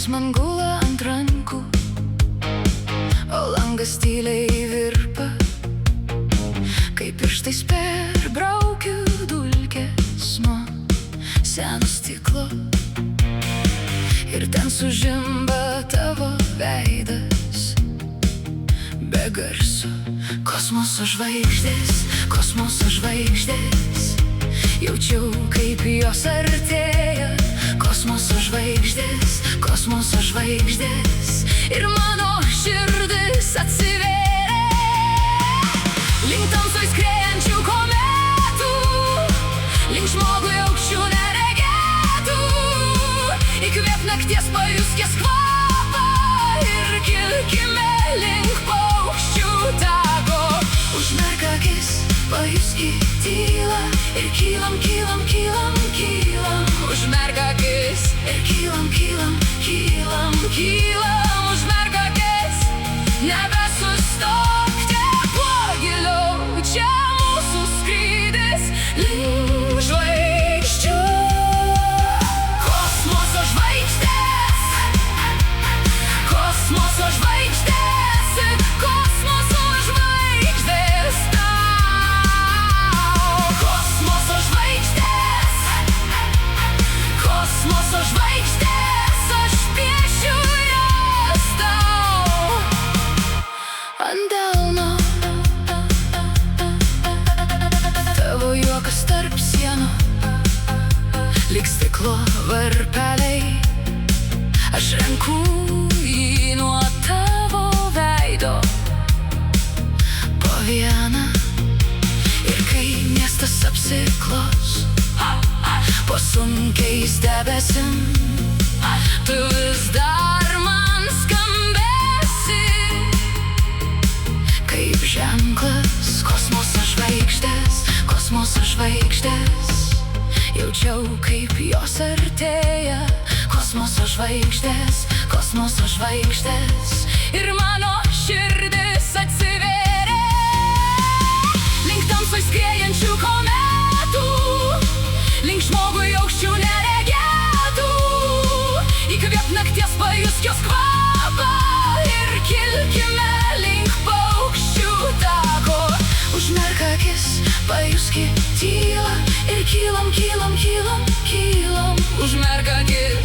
Jis man gula ant rankų, o langas tyliai virpa, kai pirštais perbraukiu dulkes nuo seno stiklo. Ir ten sužimba tavo veidas be garso. Kosmoso žvaigždės, jaučiau, kaip jos artėja. Kosmoso žvaigždės, ir mano širdis atsivėrė link tamsoj skriejančių kometų, link žmogui aukščių neregėtų. Įkvėp nakties, pajusk jas kvapą ir kilkime link paukščių tako. Užmerk akis, pajusk į tylą ir kylam, kylam, kylam, kylam. Užmerk akis ir kylam, kylam, kylam, kylam. Užmerk akis, nebesustok, tiek kuo giliau. Čia mūsų skrydis link žvaigždžių. Kosmoso žvaigždės, kosmoso žvaigždės, kosmoso žvaigždės tau. Kosmoso žvaigždės, kosmoso žvaigždės, aš piešiu jas tau ant delno. Tavo juokas tarp sienų, lyg stiklo varpeliai. Aš renku jį nuo tavo veido po vieną. Ir kai miestas apsiklos po sunkiais debesim, tu vis dar man skambesi kaip ženklas. Kosmoso žvaigždės, kosmoso žvaigždės, jaučiau, kaip jos artėja. Kosmoso žvaigždės, ir mano širdis atsivėrė link tamsoj skriejančių kometų, link žmogui aukščių neregėtų. Įkvėp nakties, pajusk jos kvapą ir kilkime link paukščių tako. Užmerk akis, pajusk į tylą ir kylam, kylam, kylam, kylam. Užmerk akis